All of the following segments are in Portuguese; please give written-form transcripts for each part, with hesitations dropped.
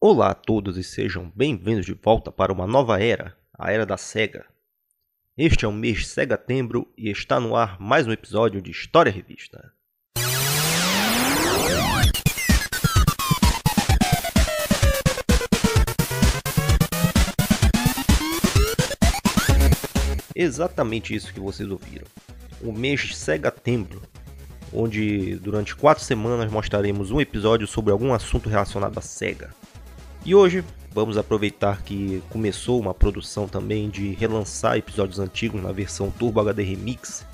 Olá a todos e sejam bem-vindos de volta para uma nova era, a Era da Sega. Este é o mês Segatembro e está no ar mais um episódio de História Revista. Exatamente isso que vocês ouviram. O mês Segatembro, onde durante 4 semanas mostraremos um episódio sobre algum assunto relacionado à Sega. E hoje vamos aproveitar que começou uma produção também de relançar episódios antigos na versão Turbo HD Remix.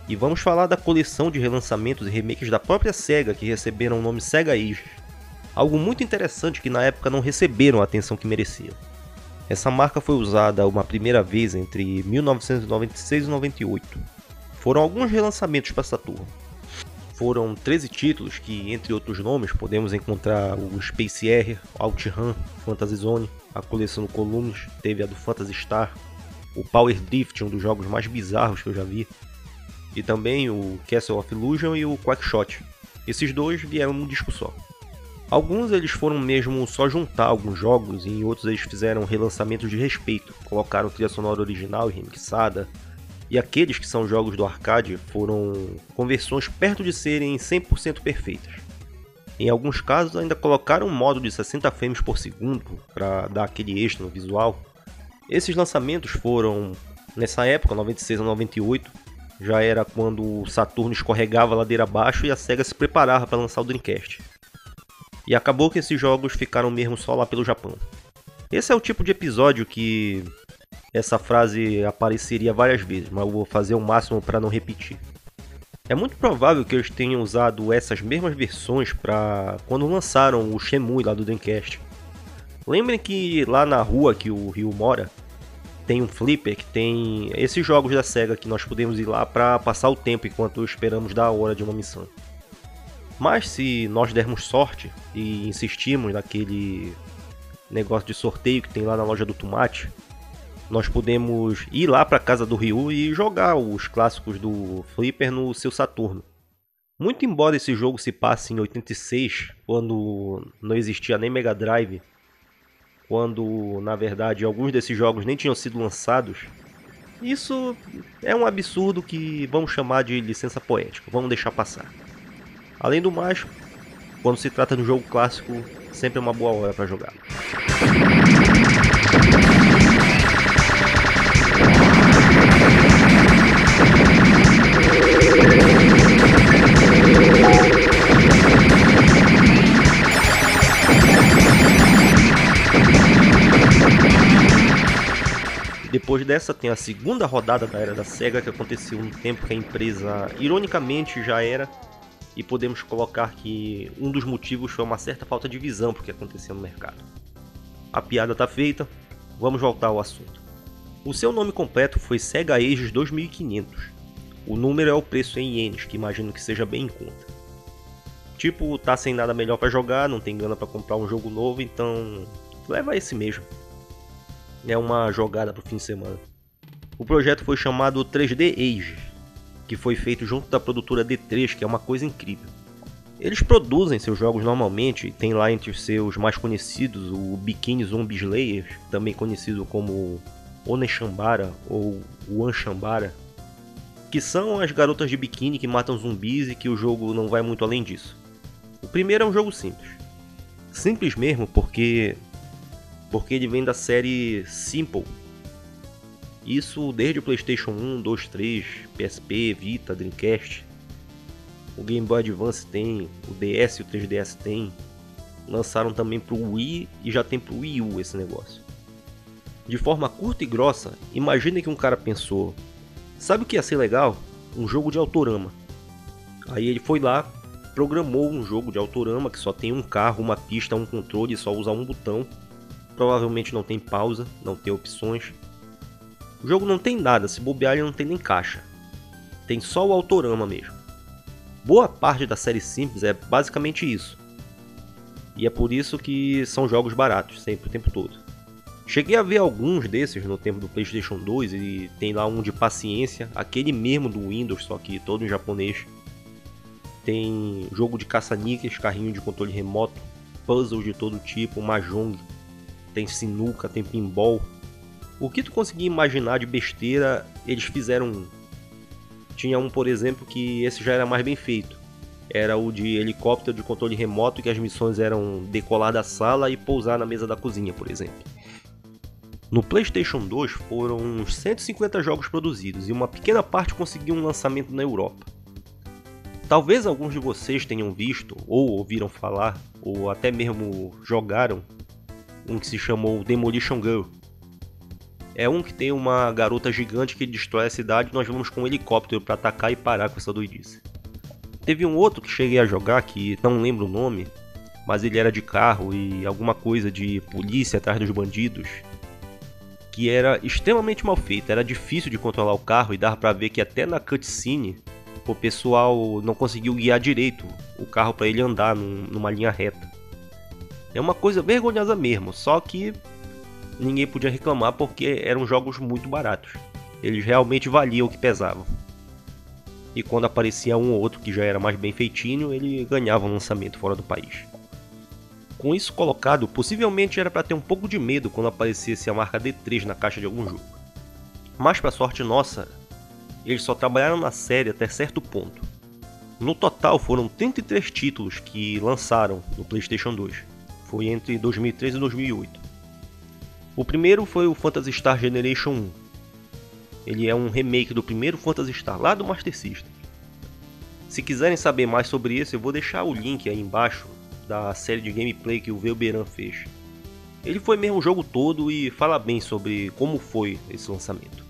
E vamos falar da coleção de relançamentos e remakes da própria Sega que receberam o nome Sega Ages. Algo muito interessante que na época não receberam a atenção que mereciam. Essa marca foi usada uma primeira vez entre 1996 e 98. Foram alguns relançamentos para Saturno. Foram 13 títulos que, entre outros nomes, podemos encontrar o Space Harrier, OutRun, Fantasy Zone, a coleção do Columns, teve a do Phantasy Star, o Power Drift, um dos jogos mais bizarros que eu já vi, e também o Castle of Illusion e o Quackshot. Esses dois vieram num disco só. Alguns eles foram mesmo só juntar alguns jogos e em outros eles fizeram relançamentos de respeito, colocaram trilha sonora original e remixada. E aqueles que são jogos do arcade foram conversões perto de serem 100% perfeitas. Em alguns casos ainda colocaram um modo de 60 frames por segundo para dar aquele extra no visual. Esses lançamentos foram, nessa época, 96 a 98, já era quando o Saturno escorregava a ladeira abaixo e a Sega se preparava para lançar o Dreamcast. E acabou que esses jogos ficaram mesmo só lá pelo Japão. Esse é o tipo de episódio que essa frase apareceria várias vezes, mas eu vou fazer o máximo para não repetir. É muito provável que eles tenham usado essas mesmas versões para quando lançaram o Shenmue lá do Dreamcast. Lembrem que lá na rua que o Ryu mora, tem um flipper que tem esses jogos da Sega que nós podemos ir lá para passar o tempo enquanto esperamos da hora de uma missão. Mas se nós dermos sorte e insistirmos naquele negócio de sorteio que tem lá na loja do Tomate, nós podemos ir lá para a casa do Ryu e jogar os clássicos do Flipper no seu Saturno. Muito embora esse jogo se passe em 86, quando não existia nem Mega Drive, quando na verdade alguns desses jogos nem tinham sido lançados, isso é um absurdo que vamos chamar de licença poética, vamos deixar passar. Além do mais, quando se trata de um jogo clássico, sempre é uma boa hora para jogar. Depois dessa tem a segunda rodada da Era da Sega, que aconteceu no tempo que a empresa ironicamente já era, e podemos colocar que um dos motivos foi uma certa falta de visão para o que acontecia no mercado. A piada tá feita, vamos voltar ao assunto. O seu nome completo foi Sega Ages 2500. O número é o preço em ienes, que imagino que seja bem em conta. Tipo, tá sem nada melhor para jogar, não tem grana para comprar um jogo novo, então leva esse mesmo. É uma jogada pro fim de semana. O projeto foi chamado 3D Ages, que foi feito junto da produtora D3, que é uma coisa incrível. Eles produzem seus jogos normalmente, e tem lá entre os seus mais conhecidos o Bikini Zombie Slayer, também conhecido como Oneshambara ou Wanshambara, que são as garotas de biquíni que matam zumbis e que o jogo não vai muito além disso. O primeiro é um jogo simples. Simples mesmo porque ele vem da série Simple. Isso desde o PlayStation 1, 2, 3, PSP, Vita, Dreamcast. O Game Boy Advance tem, o DS e o 3DS tem. Lançaram também pro Wii e já tem pro Wii U esse negócio. De forma curta e grossa, imagine que um cara pensou: sabe o que ia ser legal? Um jogo de Autorama. Aí ele foi lá, programou um jogo de Autorama que só tem um carro, uma pista, um controle e só usa um botão. Provavelmente não tem pausa, não tem opções. O jogo não tem nada, se bobear ele não tem nem caixa. Tem só o Autorama mesmo. Boa parte da série simples é basicamente isso. E é por isso que são jogos baratos, sempre, o tempo todo. Cheguei a ver alguns desses no tempo do PlayStation 2 e tem lá um de paciência, aquele mesmo do Windows, só que todo em japonês. Tem jogo de caça-níqueis, carrinho de controle remoto. puzzles de todo tipo, mahjong, tem sinuca, tem pinball. O que tu conseguia imaginar de besteira, eles fizeram. Tinha um, por exemplo, que esse já era mais bem feito. Era o de helicóptero de controle remoto, que as missões eram decolar da sala e pousar na mesa da cozinha, por exemplo. No PlayStation 2 foram uns 150 jogos produzidos e uma pequena parte conseguiu um lançamento na Europa. Talvez alguns de vocês tenham visto, ou ouviram falar, ou até mesmo jogaram um que se chamou Demolition Girl. É um que tem uma garota gigante que destrói a cidade e nós vamos com um helicóptero para atacar e parar com essa doidice. Teve um outro que cheguei a jogar, que não lembro o nome, mas ele era de carro e alguma coisa de polícia atrás dos bandidos, que era extremamente mal feito, era difícil de controlar o carro e dava pra ver que até na cutscene o pessoal não conseguiu guiar direito o carro para ele andar numa linha reta. É uma coisa vergonhosa mesmo, só que ninguém podia reclamar porque eram jogos muito baratos. Eles realmente valiam o que pesavam. E quando aparecia um ou outro que já era mais bem feitinho, ele ganhava um lançamento fora do país. Com isso colocado, possivelmente era para ter um pouco de medo quando aparecesse a marca D3 na caixa de algum jogo. Mas para sorte nossa, eles só trabalharam na série até certo ponto. No total foram 33 títulos que lançaram no PlayStation 2. Foi entre 2003 e 2008. O primeiro foi o Phantasy Star Generation 1. Ele é um remake do primeiro Phantasy Star, lá do Master System. Se quiserem saber mais sobre esse, eu vou deixar o link aí embaixo da série de gameplay que o Velberan fez. Ele foi mesmo o jogo todo e fala bem sobre como foi esse lançamento.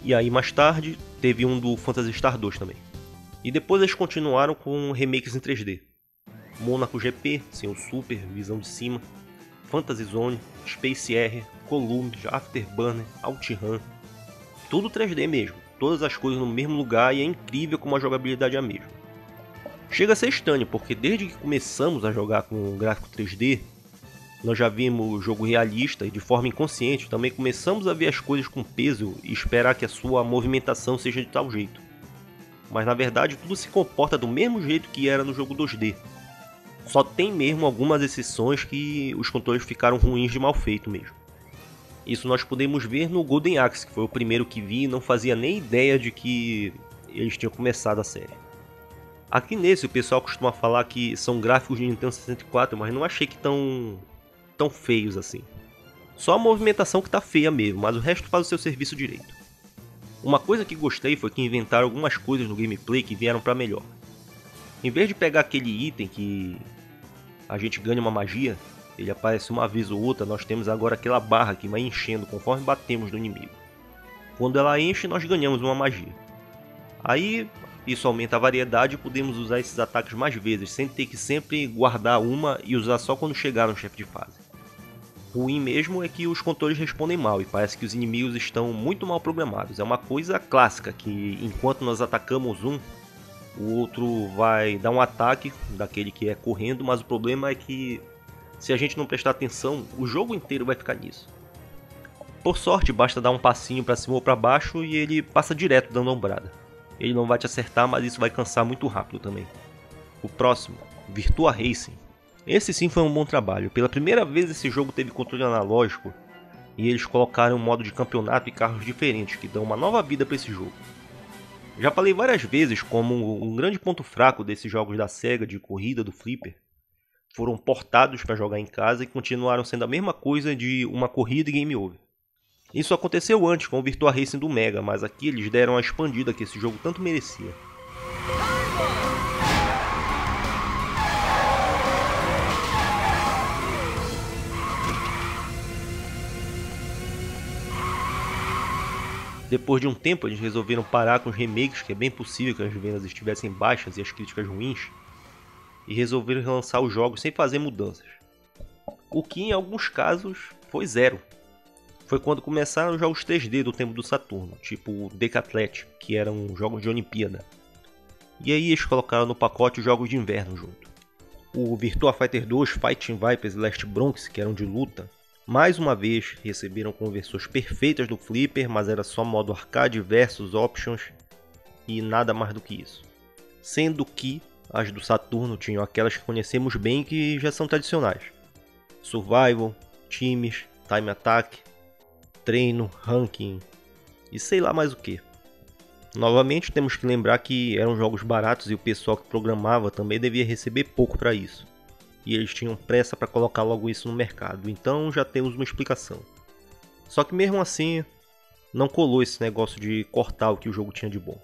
E aí mais tarde teve um do Phantasy Star 2 também. E depois eles continuaram com remakes em 3D. Monaco GP, sem o Super, visão de cima, Fantasy Zone, Space R, Columns, Afterburner, OutRun. Tudo 3D mesmo, todas as coisas no mesmo lugar e é incrível como a jogabilidade é a mesma. Chega a ser estranho, porque desde que começamos a jogar com um gráfico 3D, nós já vimos o jogo realista e de forma inconsciente também começamos a ver as coisas com peso e esperar que a sua movimentação seja de tal jeito. Mas na verdade tudo se comporta do mesmo jeito que era no jogo 2D. Só tem mesmo algumas exceções que os controles ficaram ruins de mal feito mesmo. Isso nós podemos ver no Golden Axe, que foi o primeiro que vi e não fazia nem ideia de que eles tinham começado a série. Aqui nesse o pessoal costuma falar que são gráficos de Nintendo 64, mas não achei que tão feios assim. Só a movimentação que tá feia mesmo, mas o resto faz o seu serviço direito. Uma coisa que gostei foi que inventaram algumas coisas no gameplay que vieram pra melhor. Em vez de pegar aquele item que a gente ganha uma magia, ele aparece uma vez ou outra, nós temos agora aquela barra que vai enchendo conforme batemos no inimigo. Quando ela enche, nós ganhamos uma magia. Aí isso aumenta a variedade e podemos usar esses ataques mais vezes, sem ter que sempre guardar uma e usar só quando chegar no chefe de fase. O ruim mesmo é que os controles respondem mal e parece que os inimigos estão muito mal programados. É uma coisa clássica que enquanto nós atacamos um, o outro vai dar um ataque daquele que é correndo, mas o problema é que se a gente não prestar atenção, o jogo inteiro vai ficar nisso. Por sorte, basta dar um passinho para cima ou para baixo e ele passa direto dando ombrada. Ele não vai te acertar, mas isso vai cansar muito rápido também. O próximo, Virtua Racing. Esse sim foi um bom trabalho. Pela primeira vez esse jogo teve controle analógico e eles colocaram um modo de campeonato e carros diferentes que dão uma nova vida para esse jogo. Já falei várias vezes como um grande ponto fraco desses jogos da Sega de corrida do Flipper foram portados para jogar em casa e continuaram sendo a mesma coisa de uma corrida e game over. Isso aconteceu antes com o Virtua Racing do Mega, mas aqui eles deram a expandida que esse jogo tanto merecia. Depois de um tempo eles resolveram parar com os remakes, que é bem possível que as vendas estivessem baixas e as críticas ruins, e resolveram relançar os jogos sem fazer mudanças. O que em alguns casos foi zero. Foi quando começaram os jogos 3D do tempo do Saturno, tipo o Decathlete, que eram jogos de Olimpíada. E aí eles colocaram no pacote os jogos de inverno junto. O Virtua Fighter 2, Fighting Vipers e Last Bronx, que eram de luta, mais uma vez receberam conversões perfeitas do Flipper, mas era só modo arcade versus options e nada mais do que isso. Sendo que As do Saturno tinham aquelas que conhecemos bem que já são tradicionais: Survival, times, Time Attack, treino, ranking e sei lá mais o que. Novamente temos que lembrar que eram jogos baratos e o pessoal que programava também devia receber pouco para isso. E eles tinham pressa para colocar logo isso no mercado, então já temos uma explicação. Só que mesmo assim, não colou esse negócio de cortar o que o jogo tinha de bom.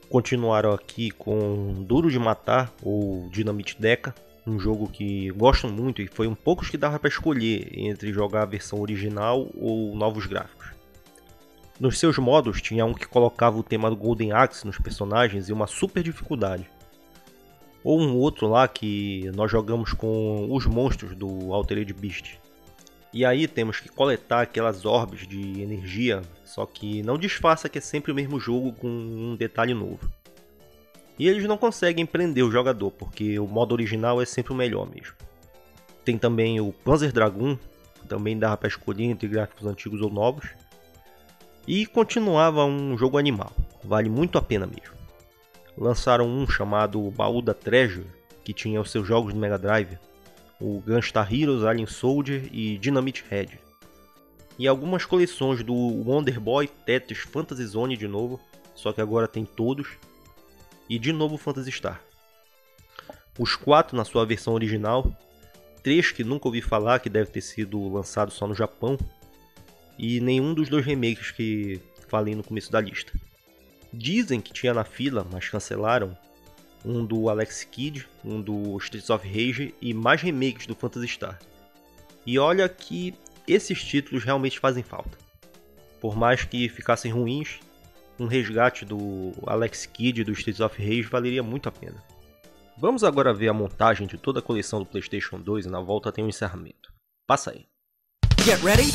Continuaram aqui com Duro de Matar ou Dynamite Deca, um jogo que gosto muito e foi um poucos que dava para escolher entre jogar a versão original ou novos gráficos. Nos seus modos tinha um que colocava o tema do Golden Axe nos personagens e uma super dificuldade. Ou um outro lá que nós jogamos com os monstros do Altered Beast. E aí temos que coletar aquelas orbes de energia, só que não disfarça que é sempre o mesmo jogo com um detalhe novo. E eles não conseguem prender o jogador, porque o modo original é sempre o melhor mesmo. Tem também o Panzer Dragoon, também dava para escolher entre gráficos antigos ou novos. E continuava um jogo animal, vale muito a pena mesmo. Lançaram um chamado Baú da Treasure, que tinha os seus jogos no Mega Drive, o Gunstar Heroes, Alien Soldier e Dynamite Head. E algumas coleções do Wonder Boy, Tetris, Phantasy Zone de novo, só que agora tem todos, e de novo Phantasy Star. Os 4 na sua versão original, 3 que nunca ouvi falar, que deve ter sido lançado só no Japão, e nenhum dos 2 remakes que falei no começo da lista. Dizem que tinha na fila, mas cancelaram, um do Alex Kidd, um do Streets of Rage e mais remakes do Phantasy Star. E olha que esses títulos realmente fazem falta. Por mais que ficassem ruins, um resgate do Alex Kidd e do Streets of Rage valeria muito a pena. Vamos agora ver a montagem de toda a coleção do PlayStation 2 e na volta tem um encerramento. Passa aí. Get ready.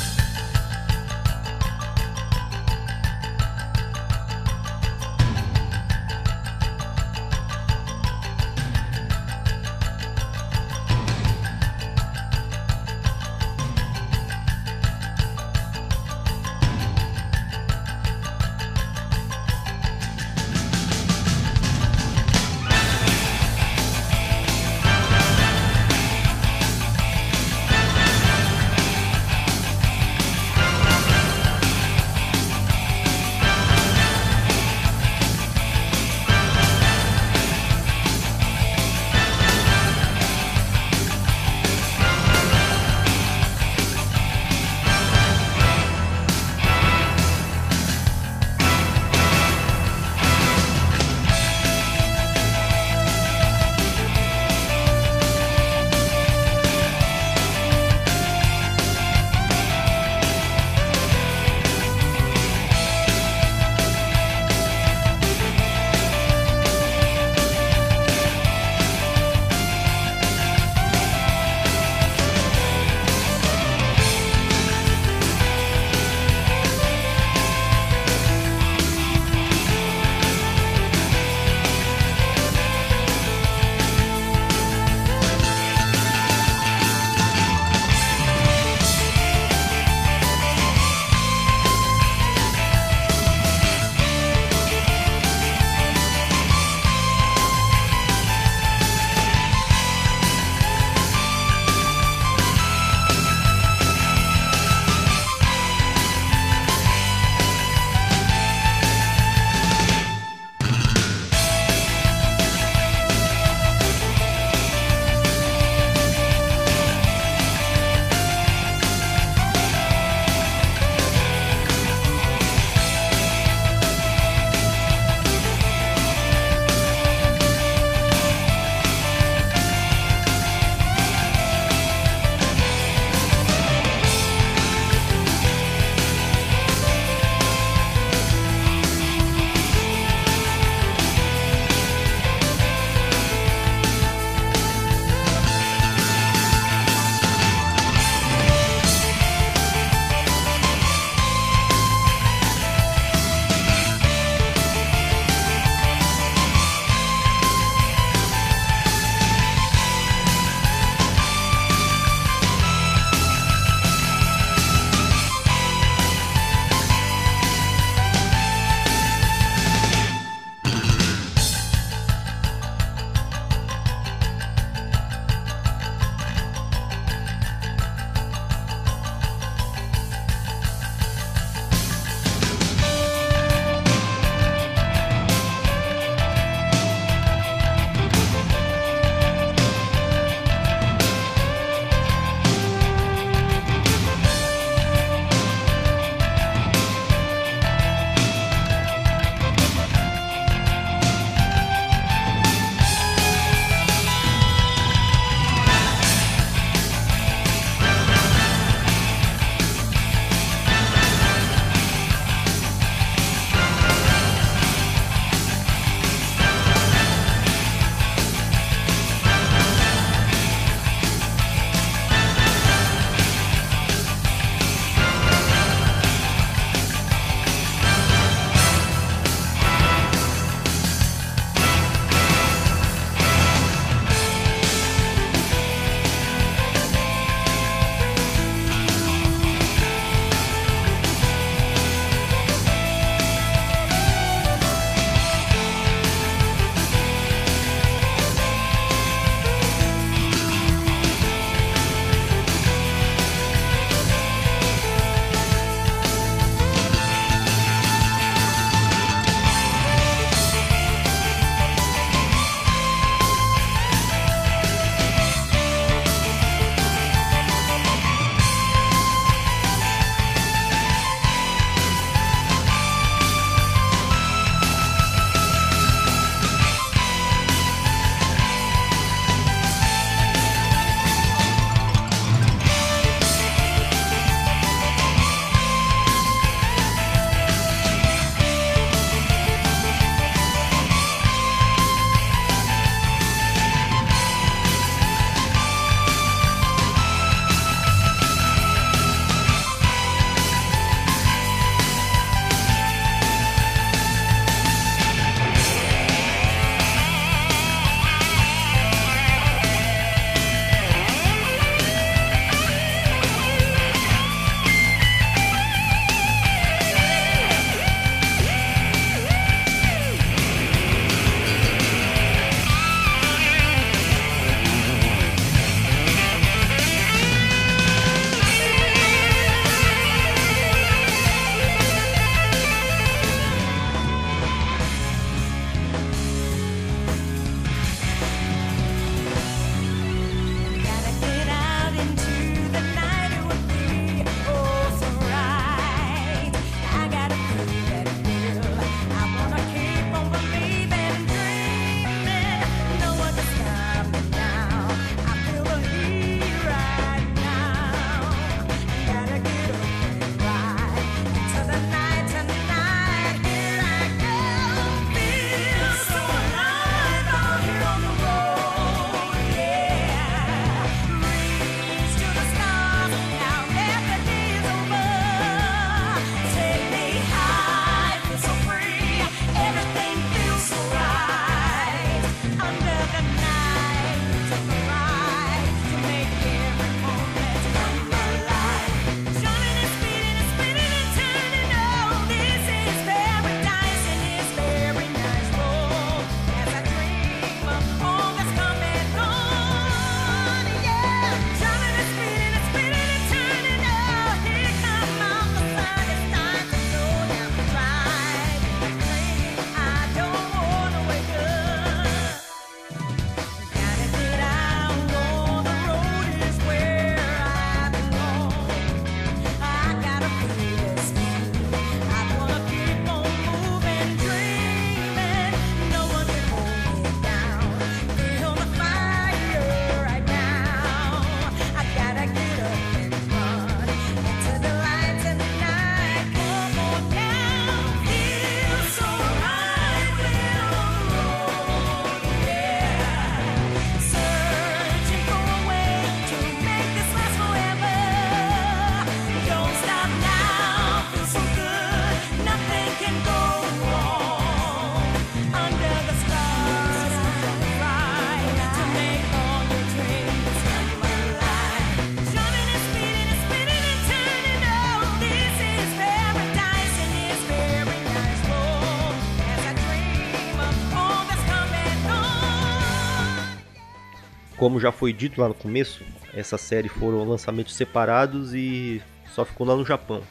Como já foi dito lá no começo, essa série foram lançamentos separados e só ficou lá no Japão.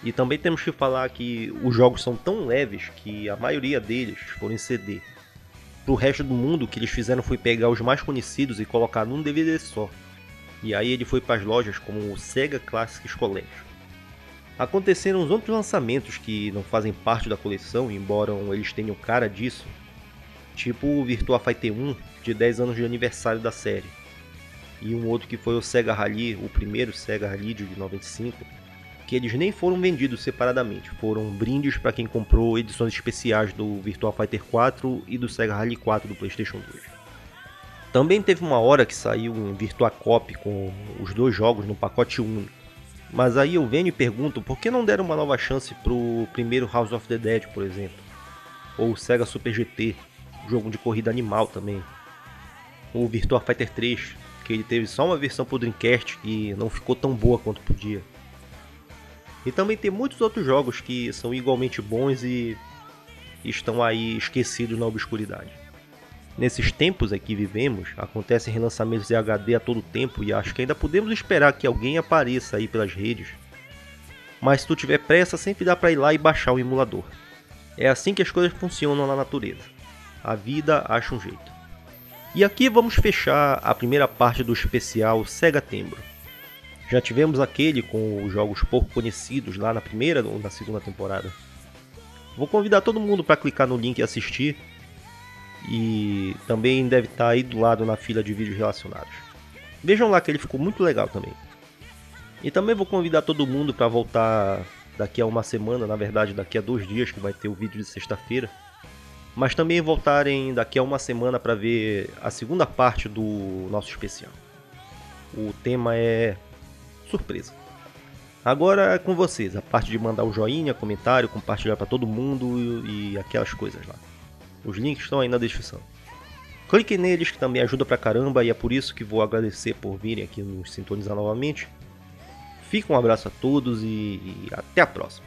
E também temos que falar que os jogos são tão leves que a maioria deles foram em CD. Pro resto do mundo, o que eles fizeram foi pegar os mais conhecidos e colocar num DVD só. E aí ele foi para as lojas como o Sega Classics Collection. Aconteceram os outros lançamentos que não fazem parte da coleção, embora eles tenham cara disso, tipo o Virtua Fighter 1 de 10 anos de aniversário da série, e um outro que foi o Sega Rally, o primeiro Sega Rally de 95, que eles nem foram vendidos separadamente, foram brindes para quem comprou edições especiais do Virtua Fighter 4 e do Sega Rally 4 do PlayStation 2. Também teve uma hora que saiu um Virtua Cop com os dois jogos no pacote único. Mas aí eu venho e pergunto por que não deram uma nova chance pro primeiro House of the Dead, por exemplo. Ou o Sega Super GT, jogo de corrida animal também. Ou o Virtua Fighter 3, que ele teve só uma versão pro Dreamcast e não ficou tão boa quanto podia. E também tem muitos outros jogos que são igualmente bons e estão aí esquecidos na obscuridade. Nesses tempos em que vivemos, acontecem relançamentos em HD a todo tempo e acho que ainda podemos esperar que alguém apareça aí pelas redes. Mas se tu tiver pressa, sempre dá pra ir lá e baixar o emulador. É assim que as coisas funcionam na natureza. A vida acha um jeito. E aqui vamos fechar a primeira parte do especial Sega Tembro. Já tivemos aquele com os jogos pouco conhecidos lá na primeira ou na segunda temporada. Vou convidar todo mundo para clicar no link e assistir. E também deve estar aí do lado na fila de vídeos relacionados. Vejam lá que ele ficou muito legal também. E também vou convidar todo mundo para voltar daqui a uma semana, na verdade daqui a 2 dias que vai ter o vídeo de sexta-feira. Mas também voltarem daqui a uma semana para ver a segunda parte do nosso especial. O tema é surpresa. Agora é com vocês, a parte de mandar o joinha, comentário, compartilhar para todo mundo e aquelas coisas lá. Os links estão aí na descrição. Clique neles que também ajuda pra caramba e é por isso que vou agradecer por virem aqui nos sintonizar novamente. Fica um abraço a todos e até a próxima.